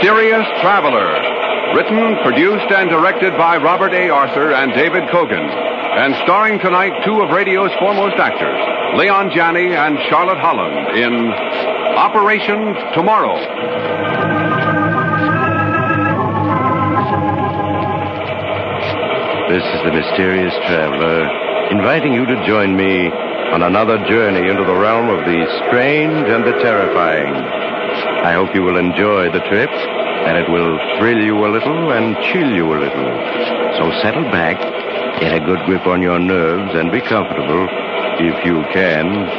Mysterious Traveler. Written, produced, and directed by Robert A. Arthur and David Kogan. And starring tonight two of radio's foremost actors, Leon Janney and Charlotte Holland, in Operation Tomorrow. This is the Mysterious Traveler, inviting you to join me on another journey into the realm of the strange and the terrifying. I hope you will enjoy the trip, and it will thrill you a little and chill you a little. So settle back, get a good grip on your nerves, and be comfortable, if you can,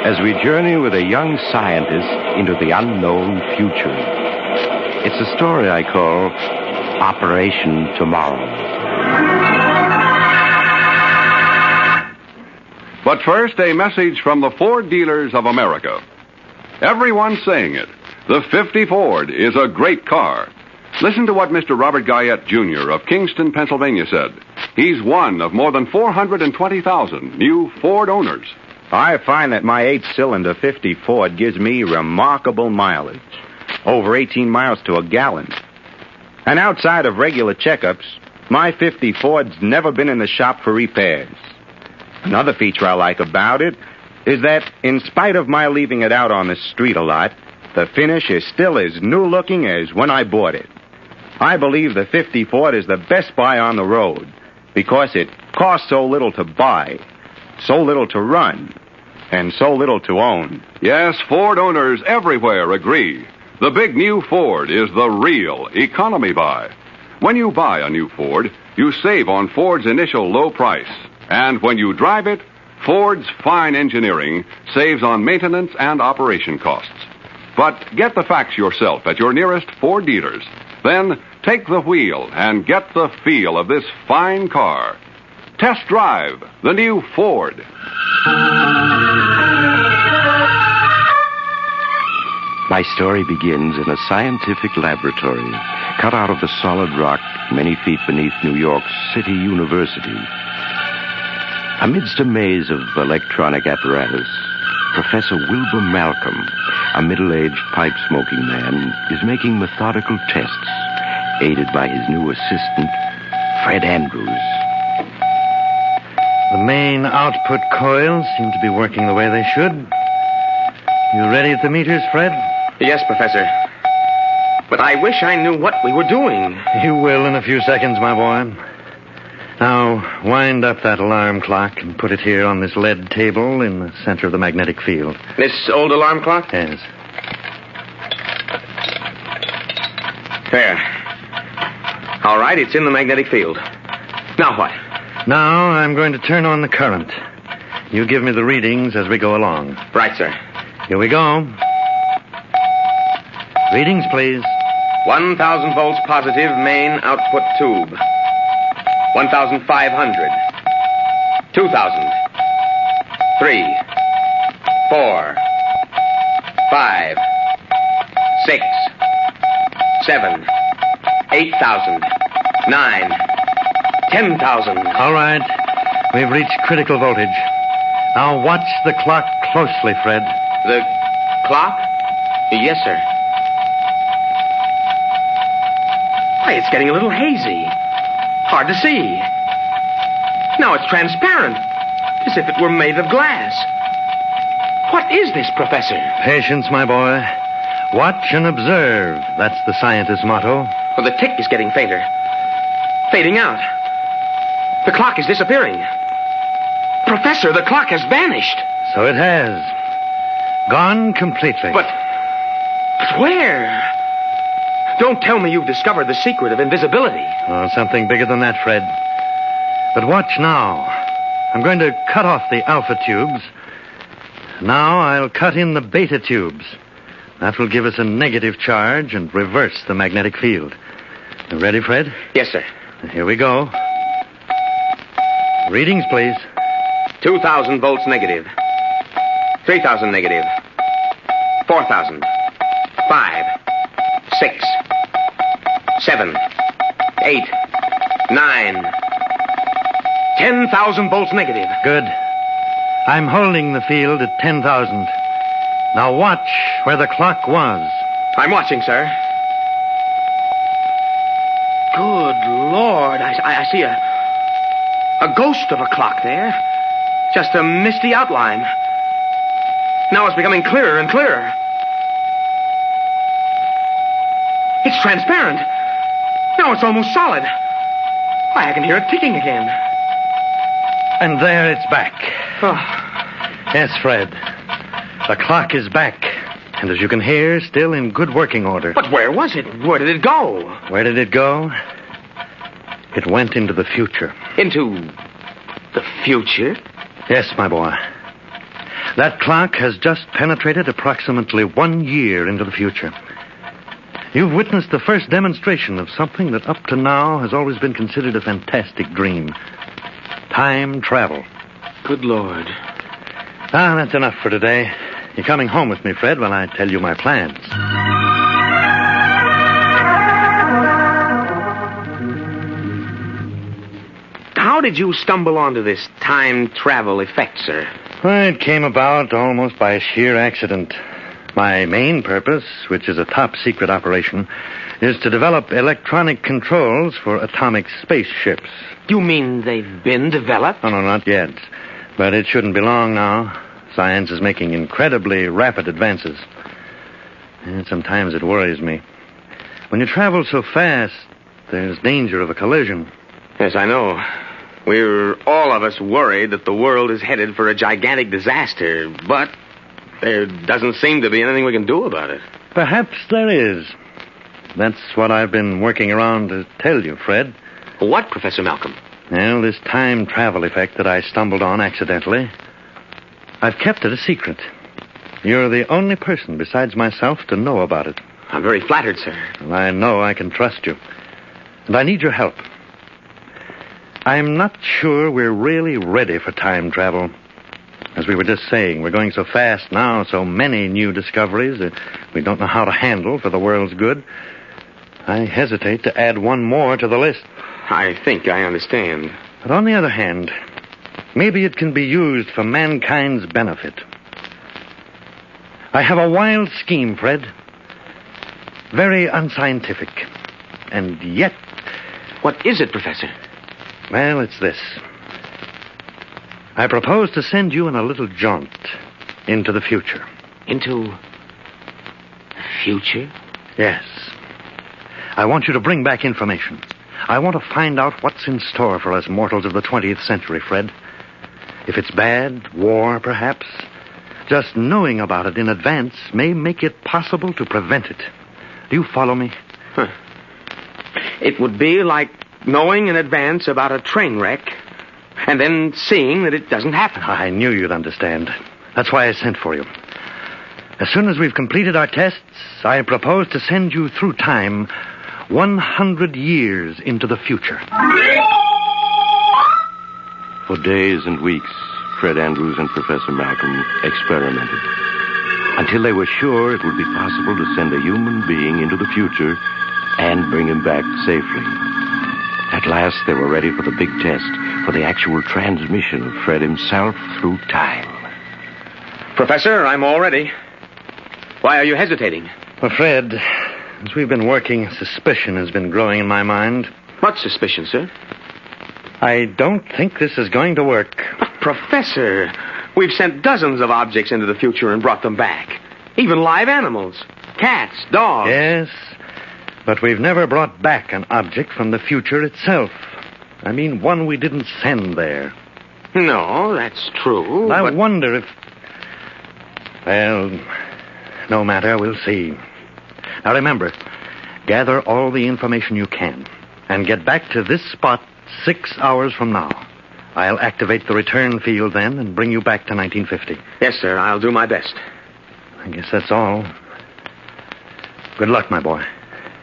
as we journey with a young scientist into the unknown future. It's a story I call Operation Tomorrow. But first, a message from the Ford dealers of America. Everyone's saying it. The 50 Ford is a great car. Listen to what Mr. Robert Guyette, Jr. of Kingston, Pennsylvania said. He's one of more than 420,000 new Ford owners. I find that my 8-cylinder 50 Ford gives me remarkable mileage. Over 18 miles to a gallon. And outside of regular checkups, my 50 Ford's never been in the shop for repairs. Another feature I like about it is that, in spite of my leaving it out on the street a lot, the finish is still as new-looking as when I bought it. I believe the 50 Ford is the best buy on the road because it costs so little to buy, so little to run, and so little to own. Yes, Ford owners everywhere agree. The big new Ford is the real economy buy. When you buy a new Ford, you save on Ford's initial low price. And when you drive it, Ford's fine engineering saves on maintenance and operation costs. But get the facts yourself at your nearest Ford dealers. Then take the wheel and get the feel of this fine car. Test drive the new Ford. My story begins in a scientific laboratory cut out of the solid rock many feet beneath New York's City University. Amidst a maze of electronic apparatus, Professor Wilbur Malcolm, a middle-aged pipe-smoking man, is making methodical tests, aided by his new assistant, Fred Andrews. The main output coils seem to be working the way they should. You ready at the meters, Fred? Yes, Professor. But I wish I knew what we were doing. You will in a few seconds, my boy. Now, wind up that alarm clock and put it here on this lead table in the center of the magnetic field. This old alarm clock? Yes. There. All right, it's in the magnetic field. Now what? Now I'm going to turn on the current. You give me the readings as we go along. Right, sir. Here we go. Readings, please. 1,000 volts positive main output tube. 1,500. 2,000. 3. 4. 5. 6. 7. 8,000. 9. 10,000. All right. We've reached critical voltage. Now watch the clock closely, Fred. The clock? Yes, sir. Why, it's getting a little hazy. Hard to see. Now it's transparent, as if it were made of glass. What is this, Professor? Patience, my boy. Watch and observe. That's the scientist's motto. Well, the tick is getting fainter. Fading out. The clock is disappearing. Professor, the clock has vanished. So it has. Gone completely. But where? Don't tell me you've discovered the secret of invisibility. Oh, something bigger than that, Fred. But watch now. I'm going to cut off the alpha tubes. Now I'll cut in the beta tubes. That will give us a negative charge and reverse the magnetic field. You ready, Fred? Yes, sir. Here we go. Readings, please. 2,000 volts negative. 3,000 negative. 4,000. 5. 6. 7. 8. 9. 10,000 volts negative. Good. I'm holding the field at 10,000. Now watch where the clock was. I'm watching, sir. Good Lord. I see a ghost of a clock there. Just a misty outline. Now it's becoming clearer and clearer. It's transparent. Now it's almost solid. Why, I can hear it ticking again. And there it's back. Oh. Yes, Fred. The clock is back. And as you can hear, still in good working order. But where was it? Where did it go? Where did it go? It went into the future. Into the future? Yes, my boy. That clock has just penetrated approximately 1 year into the future. You've witnessed the first demonstration of something that up to now has always been considered a fantastic dream. Time travel. Good Lord. Ah, that's enough for today. You're coming home with me, Fred, while I tell you my plans. How did you stumble onto this time travel effect, sir? Well, it came about almost by sheer accident. My main purpose, which is a top-secret operation, is to develop electronic controls for atomic spaceships. You mean they've been developed? Oh, no, not yet. But it shouldn't be long now. Science is making incredibly rapid advances. And sometimes it worries me. When you travel so fast, there's danger of a collision. Yes, I know. We're all of us worried that the world is headed for a gigantic disaster, but there doesn't seem to be anything we can do about it. Perhaps there is. That's what I've been working around to tell you, Fred. What, Professor Malcolm? Well, this time travel effect that I stumbled on accidentally, I've kept it a secret. You're the only person besides myself to know about it. I'm very flattered, sir. Well, I know I can trust you. And I need your help. I'm not sure we're really ready for time travel. As we were just saying, we're going so fast now, so many new discoveries that we don't know how to handle for the world's good. I hesitate to add one more to the list. I think I understand. But on the other hand, maybe it can be used for mankind's benefit. I have a wild scheme, Fred. Very unscientific. And yet... What is it, Professor? Well, it's this. I propose to send you on a little jaunt into the future. Into the future? Yes. I want you to bring back information. I want to find out what's in store for us mortals of the 20th century, Fred. If it's bad, war, perhaps, just knowing about it in advance may make it possible to prevent it. Do you follow me? Huh. It would be like knowing in advance about a train wreck and then seeing that it doesn't happen. I knew you'd understand. That's why I sent for you. As soon as we've completed our tests, I propose to send you through time 100 years into the future. For days and weeks, Fred Andrews and Professor Malcolm experimented until they were sure it would be possible to send a human being into the future and bring him back safely. At last, they were ready for the big test, for the actual transmission of Fred himself through time. Professor, I'm all ready. Why are you hesitating? Well, Fred, as we've been working, suspicion has been growing in my mind. What suspicion, sir? I don't think this is going to work. But, Professor, we've sent dozens of objects into the future and brought them back. Even live animals. Cats, dogs. Yes, but we've never brought back an object from the future itself. I mean, one we didn't send there. No, that's true. I wonder if... Well, no matter, we'll see. Now remember, gather all the information you can and get back to this spot 6 hours from now. I'll activate the return field then and bring you back to 1950. Yes, sir, I'll do my best. I guess that's all. Good luck, my boy.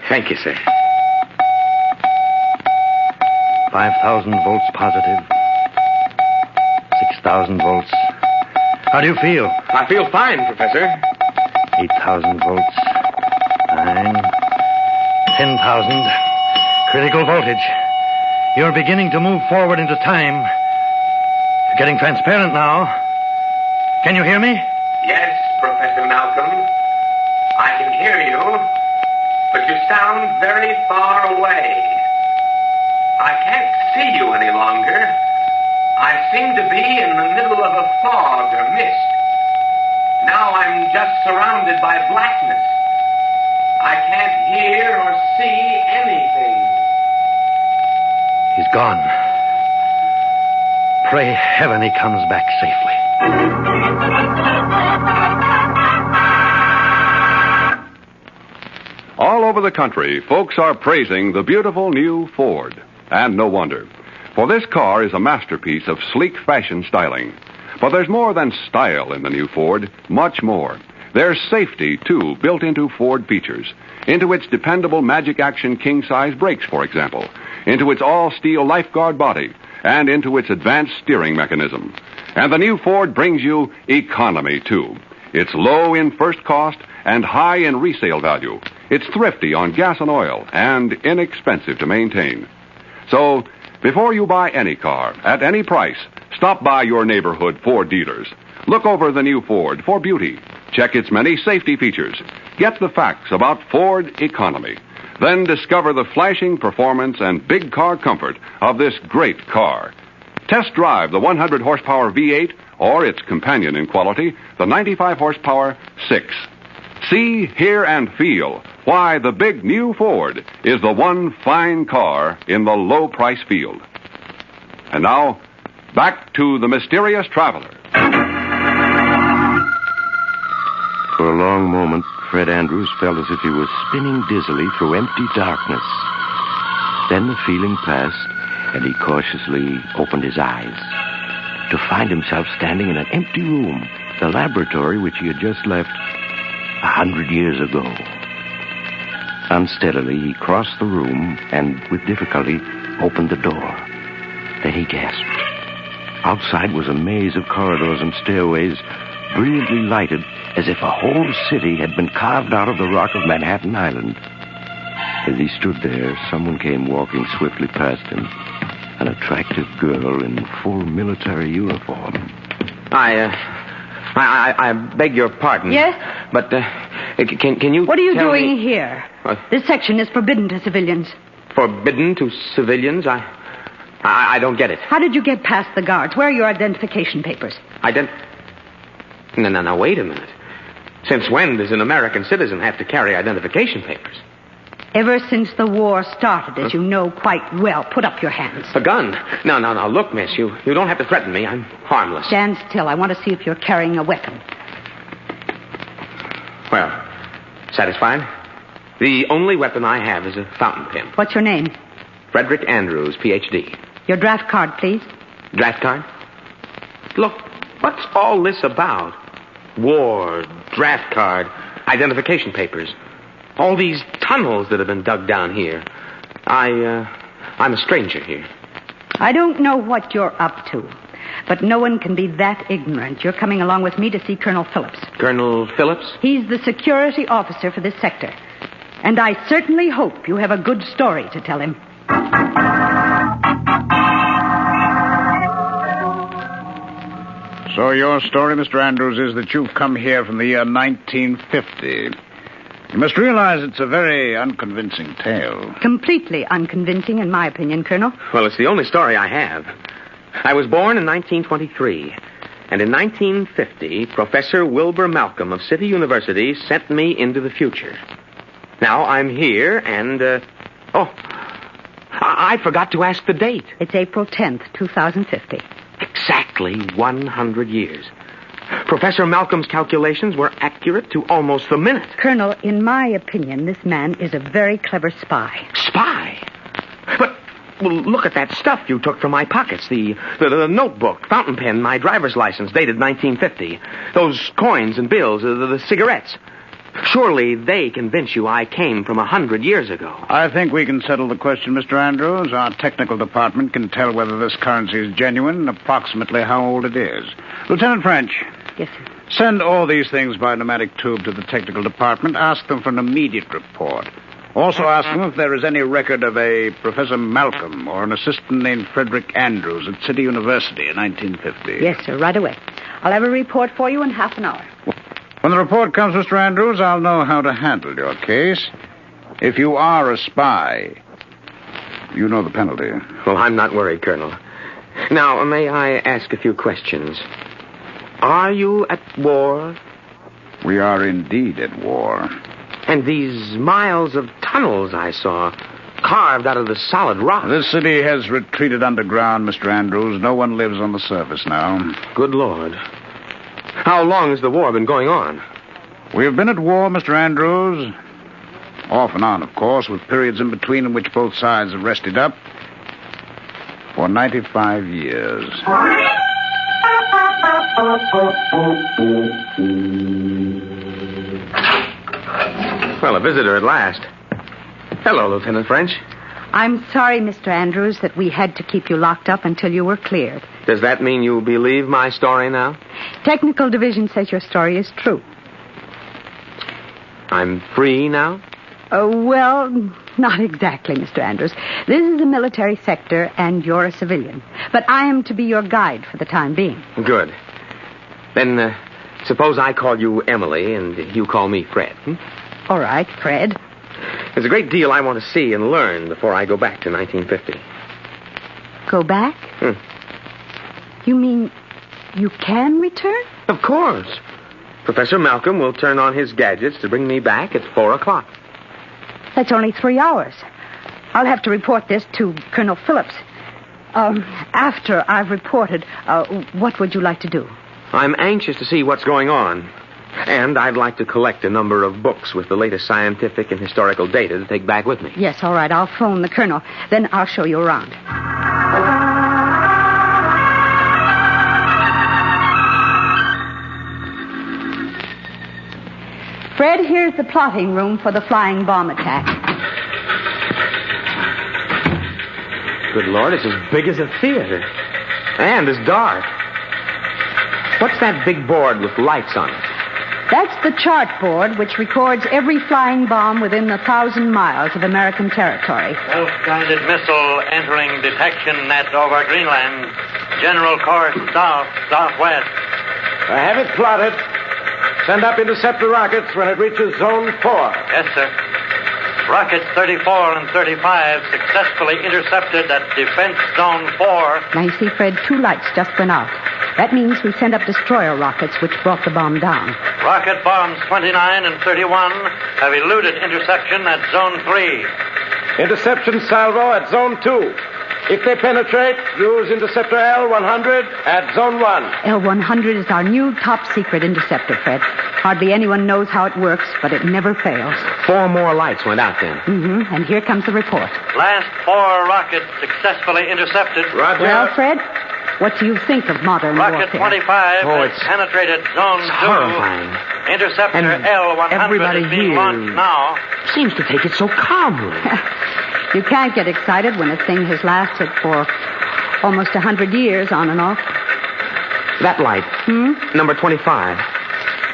Thank you, sir. 5,000 volts positive. 6,000 volts. How do you feel? I feel fine, Professor. 8,000 volts. 9. 10,000. Critical voltage. You're beginning to move forward into time. You're getting transparent now. Can you hear me? Yes, Professor Malcolm. I can hear you, but you sound very far away. seemed to be in the middle of a fog or mist. Now I'm just surrounded by blackness. I can't hear or see anything. He's gone. Pray heaven he comes back safely. All over the country, folks are praising the beautiful new Ford. And no wonder. For this car is a masterpiece of sleek fashion styling. But there's more than style in the new Ford, much more. There's safety, too, built into Ford features. Into its dependable Magic Action king-size brakes, for example. Into its all-steel lifeguard body. And into its advanced steering mechanism. And the new Ford brings you economy, too. It's low in first cost and high in resale value. It's thrifty on gas and oil and inexpensive to maintain. So, before you buy any car, at any price, stop by your neighborhood Ford dealers. Look over the new Ford for beauty. Check its many safety features. Get the facts about Ford economy. Then discover the flashing performance and big car comfort of this great car. Test drive the 100 horsepower V8 or its companion in quality, the 95 horsepower 6. See, hear, and feel why the big new Ford is the one fine car in the low price field. And now, back to the Mysterious Traveler. For a long moment, Fred Andrews felt as if he was spinning dizzily through empty darkness. Then the feeling passed, and he cautiously opened his eyes to find himself standing in an empty room, the laboratory which he had just left 100 years ago. Unsteadily, he crossed the room and, with difficulty, opened the door. Then he gasped. Outside was a maze of corridors and stairways, brilliantly lighted as if a whole city had been carved out of the rock of Manhattan Island. As he stood there, someone came walking swiftly past him. An attractive girl in full military uniform. I beg your pardon. Yes? But, can you What are you tell doing me... here? This section is forbidden to civilians. Forbidden to civilians? I don't get it. How did you get past the guards? Where are your identification papers? No, wait a minute. Since when does an American citizen have to carry identification papers? Ever since the war started, as you know quite well. Put up your hands. A gun? No. Look, miss, you don't have to threaten me. I'm harmless. Stand still. I want to see if you're carrying a weapon. Well, satisfied? The only weapon I have is a fountain pen. What's your name? Frederick Andrews, Ph.D. Your draft card, please. Draft card? Look, what's all this about? War, draft card, identification papers. All these tunnels that have been dug down here. I'm a stranger here. I don't know what you're up to, but no one can be that ignorant. You're coming along with me to see Colonel Phillips. Colonel Phillips? He's the security officer for this sector. And I certainly hope you have a good story to tell him. So your story, Mr. Andrews, is that you've come here from the year 1950. You must realize it's a very unconvincing tale. Completely unconvincing, in my opinion, Colonel. Well, it's the only story I have. I was born in 1923. And in 1950, Professor Wilbur Malcolm of City University sent me into the future. Now I'm here and, I forgot to ask the date. It's April 10th, 2050. Exactly 100 years. Professor Malcolm's calculations were accurate to almost the minute. Colonel, in my opinion, this man is a very clever spy. Spy? But, well, look at that stuff you took from my pockets. The notebook, fountain pen, my driver's license, dated 1950. Those coins and bills, the cigarettes. Surely they convince you I came from 100 years ago. I think we can settle the question, Mr. Andrews. Our technical department can tell whether this currency is genuine and approximately how old it is. Lieutenant French. Yes, sir. Send all these things by pneumatic tube to the technical department. Ask them for an immediate report. Also ask them if there is any record of a Professor Malcolm or an assistant named Frederick Andrews at City University in 1950. Yes, sir, right away. I'll have a report for you in half an hour. When the report comes, Mr. Andrews, I'll know how to handle your case. If you are a spy, you know the penalty. Well, I'm not worried, Colonel. Now, may I ask a few questions? Are you at war? We are indeed at war. And these miles of tunnels I saw, carved out of the solid rock. This city has retreated underground, Mr. Andrews. No one lives on the surface now. Good Lord. How long has the war been going on? We have been at war, Mr. Andrews. Off and on, of course, with periods in between in which both sides have rested up. For 95 years. Well, a visitor at last. Hello, Lieutenant French. I'm sorry, Mr. Andrews, that we had to keep you locked up until you were cleared. Does that mean you believe my story now? Technical Division says your story is true. I'm free now? Well, not exactly, Mr. Andrews. This is a military sector, and you're a civilian. But I am to be your guide for the time being. Good. Then, suppose I call you Emily, and you call me Fred. All right, Fred. There's a great deal I want to see and learn before I go back to 1950. Go back? You mean you can return? Of course. Professor Malcolm will turn on his gadgets to bring me back at 4 o'clock. That's only 3 hours. I'll have to report this to Colonel Phillips. After I've reported, what would you like to do? I'm anxious to see what's going on. And I'd like to collect a number of books with the latest scientific and historical data to take back with me. Yes, all right. I'll phone the colonel. Then I'll show you around. Fred, here's the plotting room for the flying bomb attack. Good Lord, it's as big as a theater. And as dark. What's that big board with lights on it? That's the chart board which records every flying bomb within 1,000 miles of American territory. Self-guided missile entering detection net over Greenland. General course south-southwest. I have it plotted. Send up interceptor rockets when it reaches Zone 4. Yes, sir. Rockets 34 and 35 successfully intercepted at Defense Zone 4. Now, you see, Fred, 2 lights just went out. That means we sent up destroyer rockets, which brought the bomb down. Rocket bombs 29 and 31 have eluded interception at Zone 3. Interception salvo at Zone 2. If they penetrate, use interceptor L100 at Zone 1. L100 is our new top-secret interceptor, Fred. Hardly anyone knows how it works, but it never fails. 4 more lights went out then. Mm-hmm. And here comes the report. Last 4 rockets successfully intercepted. Roger. Well, Fred, what do you think of modern Rocket warfare? 25 has it's penetrated Zone 2. horrifying. Interceptor And L100 everybody is being here launched now. Seems to take it so calmly. You can't get excited when a thing has lasted for almost 100 years on and off. That light, number 25,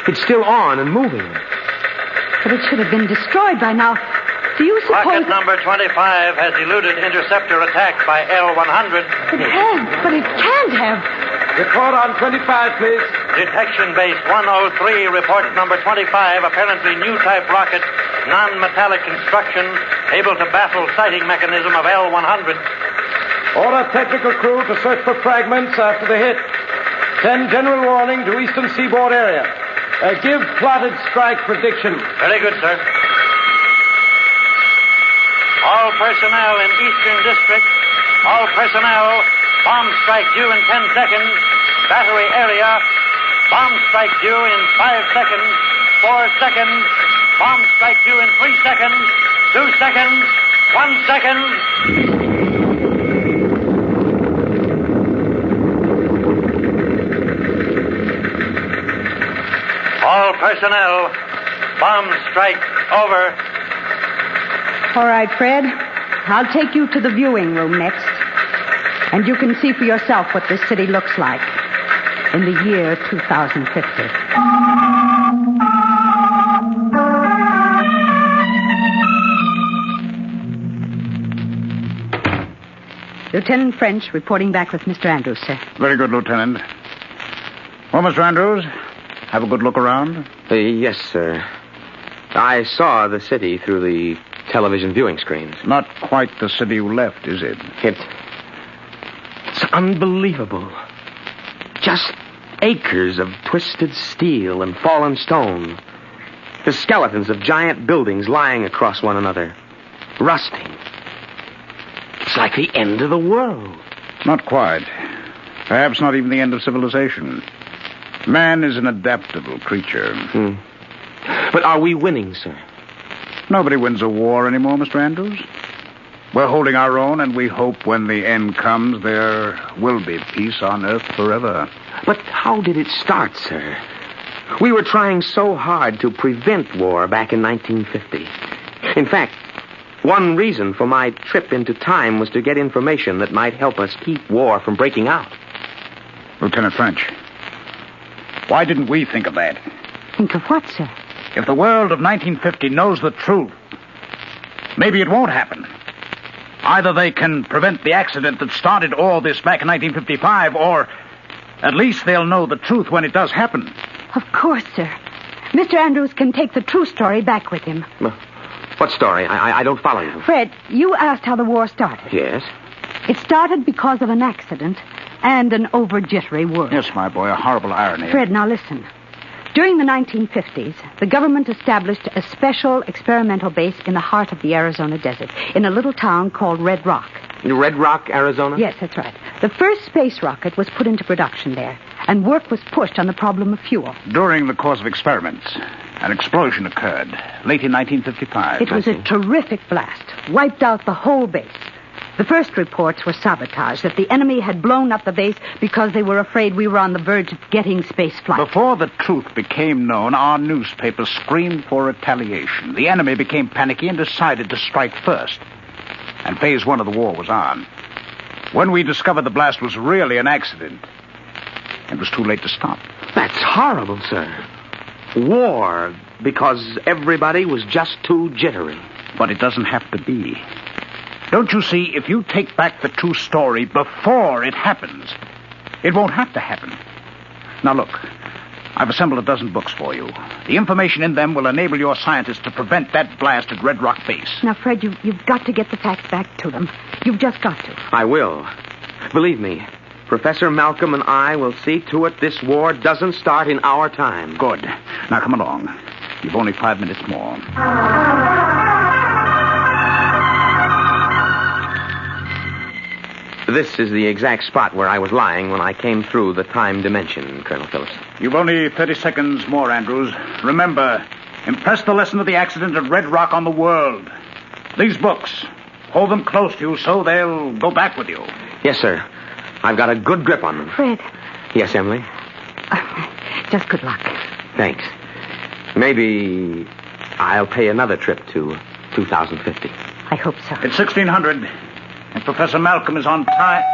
it's still on and moving. But it should have been destroyed by now. Do you suppose... Rocket number 25 has eluded interceptor attack by L100. But it can't have. Report on 25, please. Detection base 103 reports number 25, apparently new type rocket, non-metallic construction, able to baffle sighting mechanism of L100. Order technical crew to search for fragments after the hit. Send general warning to eastern seaboard area. Give plotted strike prediction. Very good, sir. All personnel in Eastern District. All personnel. Bomb strike due in 10 seconds. Battery area. Bomb strike due in 5 seconds. 4 seconds. Bomb strike due in 3 seconds. 2 seconds. 1 second. All personnel. Bomb strike over. All right, Fred. I'll take you to the viewing room next. And you can see for yourself what this city looks like in the year 2050. Lieutenant French reporting back with Mr. Andrews, sir. Very good, Lieutenant. Well, Mr. Andrews, have a good look around? Yes, sir. I saw the city through the television viewing screens. Not quite the city you left, is it? It's It's unbelievable. Just acres of twisted steel and fallen stone. The skeletons of giant buildings lying across one another, rusting. It's like the end of the world. Not quite. Perhaps not even the end of civilization. Man is an adaptable creature. But are we winning, sir? Nobody wins a war anymore, Mr. Andrews. We're holding our own, and we hope when the end comes there will be peace on Earth forever. But how did it start, sir? We were trying so hard to prevent war back in 1950. In fact, one reason for my trip into time was to get information that might help us keep war from breaking out. Lieutenant French, why didn't we think of that? Think of what, sir? If the world of 1950 knows the truth, maybe it won't happen. Either they can prevent the accident that started all this back in 1955, or at least they'll know the truth when it does happen. Of course, sir. Mr. Andrews can take the true story back with him. What story? I don't follow you. Fred, you asked how the war started. Yes? It started because of an accident and an over-jittery world. Yes, my boy, a horrible irony. Fred, now listen. During the 1950s, the government established a special experimental base in the heart of the Arizona desert, in a little town called Red Rock. Red Rock, Arizona? Yes, that's right. The first space rocket was put into production there, and work was pushed on the problem of fuel. During the course of experiments, an explosion occurred, late in 1955. It was a terrific blast, wiped out the whole base. The first reports were sabotage, that the enemy had blown up the base because they were afraid we were on the verge of getting space flight. Before the truth became known, our newspapers screamed for retaliation. The enemy became panicky and decided to strike first. And phase 1 of the war was on. When we discovered the blast was really an accident, it was too late to stop. That's horrible, sir. War because everybody was just too jittery. But it doesn't have to be. Don't you see, if you take back the true story before it happens, it won't have to happen. Now look, I've assembled a dozen books for you. The information in them will enable your scientists to prevent that blast at Red Rock Base. Now, Fred, you've got to get the facts back to them. You've just got to. I will. Believe me, Professor Malcolm and I will see to it this war doesn't start in our time. Good. Now come along. You've only 5 minutes more. This is the exact spot where I was lying when I came through the time dimension, Colonel Phillips. You've only 30 seconds more, Andrews. Remember, impress the lesson of the accident at Red Rock on the world. These books, hold them close to you so they'll go back with you. Yes, sir. I've got a good grip on them. Fred. Yes, Emily? Just good luck. Thanks. Maybe I'll pay another trip to 2050. I hope so. It's 1600. And Professor Malcolm is on time.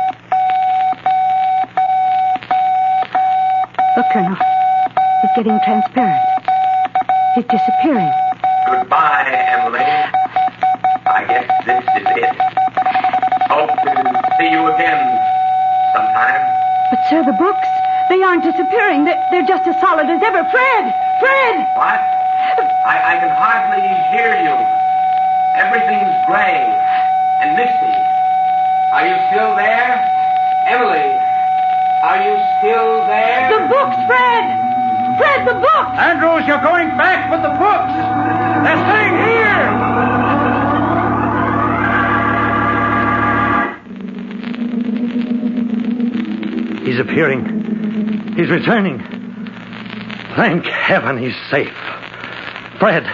Look, Colonel. He's getting transparent. He's disappearing. Goodbye, Emily. I guess this is it. Hope to see you again sometime. But, sir, the books, they aren't disappearing. They're just as solid as ever. Fred! Fred! What? I can hardly hear you. Everything's gray and misty. Are you still there? Emily, are you still there? The books, Fred! Fred, the books! Andrews, you're going back with the books! They're staying here! He's appearing. He's returning. Thank heaven he's safe. Fred,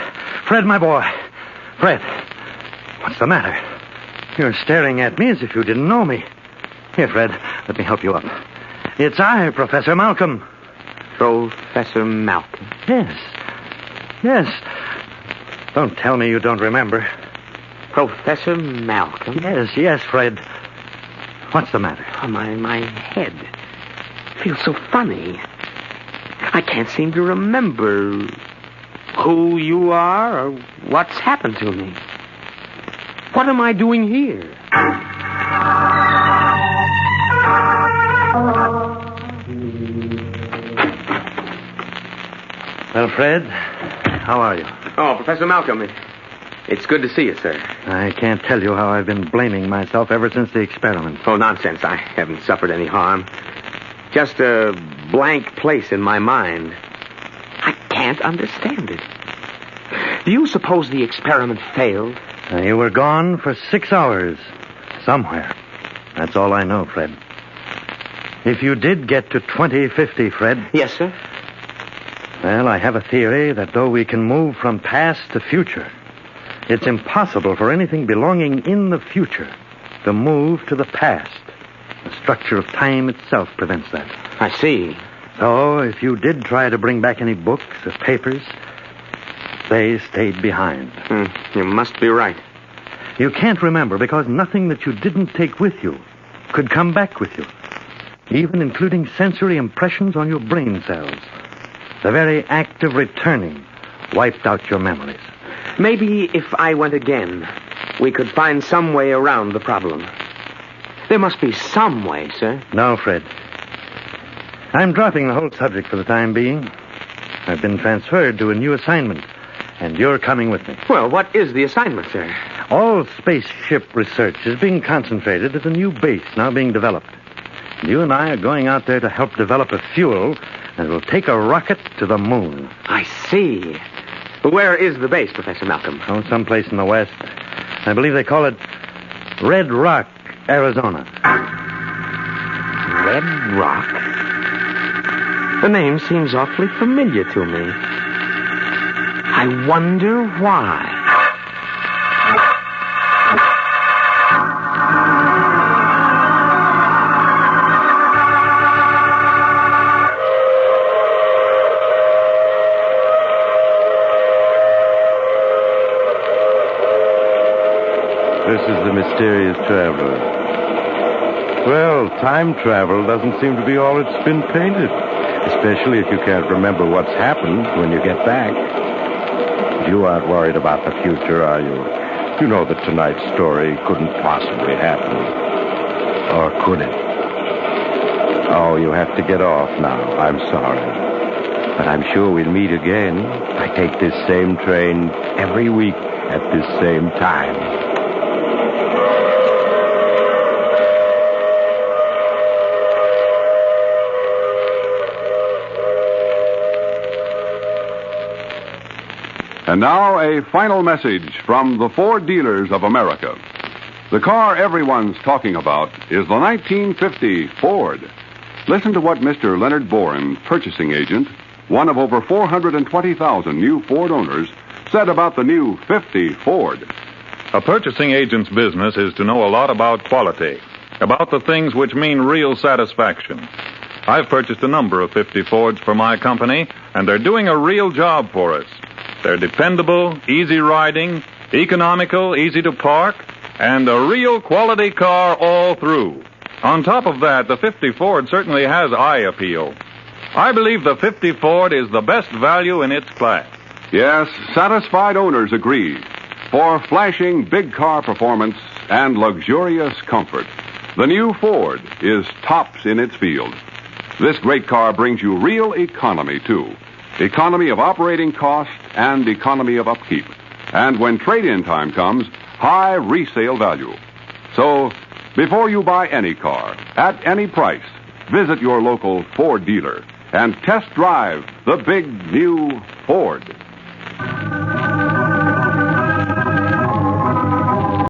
my boy. Fred, what's the matter? You're staring at me as if you didn't know me. Here, Fred, let me help you up. It's I, Professor Malcolm. Professor Malcolm? Yes. Don't tell me you don't remember. Professor Malcolm? Yes, Fred. What's the matter? Oh, my head feels so funny. I can't seem to remember who you are or what's happened to me. What am I doing here? Well, Fred, how are you? Oh, Professor Malcolm, it's good to see you, sir. I can't tell you how I've been blaming myself ever since the experiment. Oh, nonsense. I haven't suffered any harm. Just a blank place in my mind. I can't understand it. Do you suppose the experiment failed? You were gone for 6 hours. Somewhere. That's all I know, Fred. If you did get to 2050, Fred... Yes, sir? Well, I have a theory that though we can move from past to future, it's impossible for anything belonging in the future to move to the past. The structure of time itself prevents that. I see. So, if you did try to bring back any books or papers, they stayed behind. You must be right. You can't remember because nothing that you didn't take with you could come back with you, even including sensory impressions on your brain cells. The very act of returning wiped out your memories. Maybe if I went again, we could find some way around the problem. There must be some way, sir. No, Fred. I'm dropping the whole subject for the time being. I've been transferred to a new assignment, and you're coming with me. Well, what is the assignment, sir? All spaceship research is being concentrated at a new base now being developed. You and I are going out there to help develop a fuel that will take a rocket to the moon. I see. But where is the base, Professor Malcolm? Oh, someplace in the west. I believe they call it Red Rock, Arizona. Red Rock? The name seems awfully familiar to me. I wonder why. This is the Mysterious Traveler. Well, time travel doesn't seem to be all it's been painted. Especially if you can't remember what's happened when you get back. You aren't worried about the future, are you? You know that tonight's story couldn't possibly happen. Or could it? Oh, you have to get off now. I'm sorry. But I'm sure we'll meet again. I take this same train every week at this same time. And now a final message from the Ford dealers of America. The car everyone's talking about is the 1950 Ford. Listen to what Mr. Leonard Boren, purchasing agent, one of over 420,000 new Ford owners, said about the new 50 Ford. A purchasing agent's business is to know a lot about quality, about the things which mean real satisfaction. I've purchased a number of 50 Fords for my company, and they're doing a real job for us. They're dependable, easy riding, economical, easy to park, and a real quality car all through. On top of that, the 50 Ford certainly has eye appeal. I believe the 50 Ford is the best value in its class. Yes, satisfied owners agree. For flashing big car performance and luxurious comfort, the new Ford is tops in its field. This great car brings you real economy, too. Economy of operating cost and economy of upkeep. And when trade-in time comes, high resale value. So, before you buy any car, at any price, visit your local Ford dealer and test drive the big new Ford.